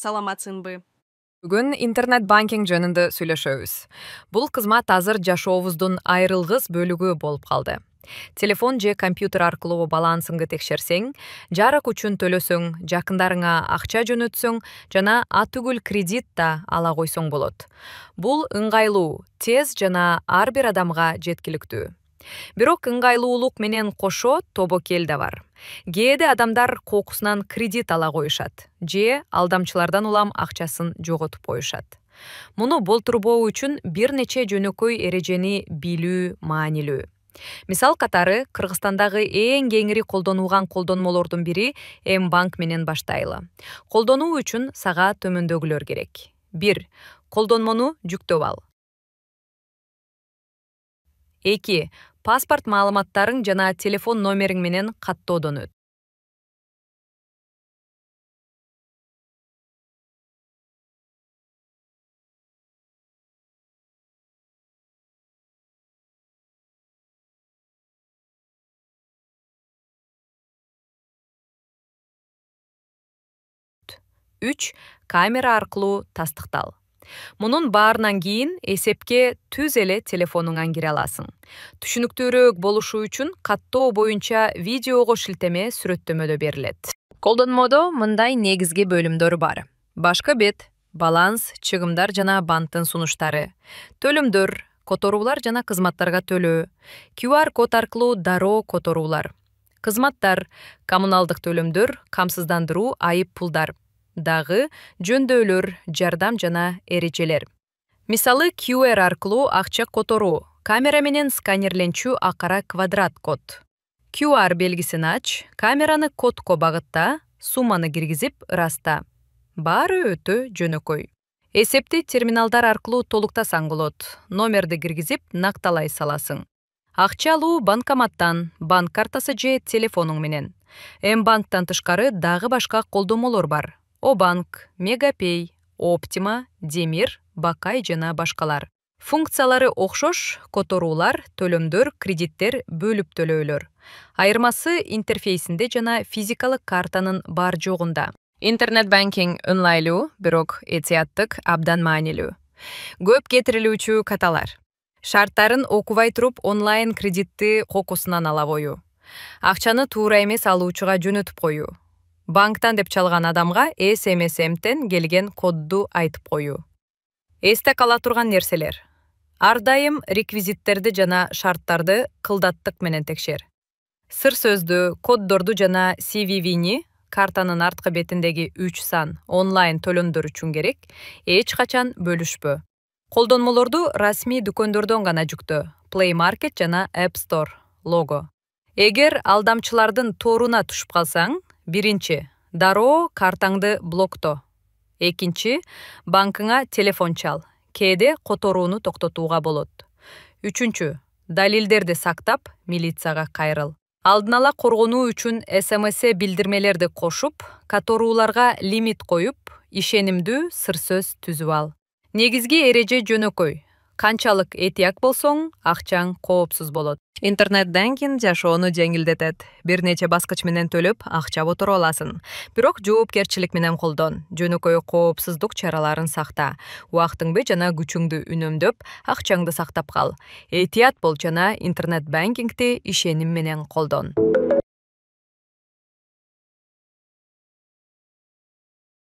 саламатсыңбы? Бүгін интернет банкинг жөнүндө сүйлөшөбүз. Бул кызмат азыр жашообуздун айрылгыс бөлүгү болуп калды. Телефон же компьютер аркылуу балансыңды текшерсең, жарык үчүн төлөсөң, жакындарыңа акча жөнөтсөң жана атүгүл кредит да ала койсоң болот. Бул ыңгайлуу, тез жана ар бир адамга жеткиликтүү. Бирок ыңгайлуулук менен кошо тобокел да бар. Кээде адамдар кокусунан кредит ала коюшат же алдамчылардан улам акчасын жоготуп коюшат. Муну болтурбоо үчүн бир нече жөнөкөй эрежени билүү маанилүү. Мисал катары, Кыргызстандагы эң кеңири колдонулган колдонмолордун бири М-банк менен баштайлы. Колдонуу үчүн сага төмөндөгүлөр керек. 1. Колдонмону жүктөп ал. 2. Паспорт маалыматтарың жана телефон номериң менен каттоодон өт. 3. Камера аркылуу тастыктал. Мунун баарынан кийин эсепке түз эле телефонуңан кире аласың. Түшүнүктүүрөөк болушу үчүн каттоо боюнча видеого шилтеме сүрөттөмөдө берилет. Колдонмодо мындай негизги бөлүмдөр бар. Башкы бет, баланс, чыгымдар жана банктын сунуштары, төлөмдөр, которуулар жана кызматтарга төлөө, QR код аркылуу дароо которуулар, кызматтар, коммуналдык төлөмдөр, камсыздандыруу, айып пулдар, дагы жөндөөлөр, жардам жана эрежелер. Мисалы, QR аркылуу акча которуу, камера менен сканерленчү акара квадрат код. QR белгисин ач, камераны кодко багытта, сумманы киргизип, ыраста. Баары өтө жөнөкөй. Эсепти терминалдар аркылуу толуктасаң болот. Номерди киргизип, накталай саласың. Акча алуу банкоматтан, банк картасы же телефонуң менен. М-банктан тышкары дагы башка колдонмолор бар. О-банк, Мегапей, Оптима, Демир, Бакай жана башкалар. Функциялары окшош: которуулар, төлөмдөр, кредиттер, бөлүп төлөөлөр. Айырмасы интерфейсинде жана физикалык картанын бар жогунда. Интернет банкинг ыңгайлуу, бирок этияттык, абдан маанилүү. Көп кетирилүүчү каталар. Шарттарын окубай туруп онлайн кредитти кокусунан ала коюу. Акчаны туура эмес алуучуга жөнөтүп коюу. Банктан деп чалган адамга СМС-тен келген кодду айтып коюу. Эсте кала турган нерселер. Ар дайым реквизиттерди жана шарттарды кылдаттык менен текшер. Сыр сөздү, коддорду жана CVV-ни картанын арткы бетиндеги 3 сан онлайн төлөмдөр үчүн керек, эч качан бөлүшпө. Колдонмолорду расмий дүкөндөрдөн гана жүктө. Play Market жана App Store лого. Эгер алдамчылардын торуна түшүп калсаң, биринчи, дароо картаңды блокто. Экинчи, банкыңа телефон чал. Кээде которууну токтотууга болот. Үчүнчү, далилдерди сактап, милицияга кайрыл. Алдын ала коргонуу үчүн СМС билдирмелерди кошуп, которууларга лимит коюп, ишенимдүү сыр сөз түзүп ал. Негизги эреже жөнөкөй. Канчалык этияк болсоң, акчаң коопсуз болот. Интернет банкинг жашоону жеңилдетет. Бир нече баскыч менен төлөп, акча которо аласың. Бирок жоопкерчилик менен колдон. Жөнөкөй коопсуздук чараларын сакта. Убактыңды жана күчүңдү үнөмдөп, акчаңды сактап кал. Этият бол жана интернет банкингти ишеним менен колдон.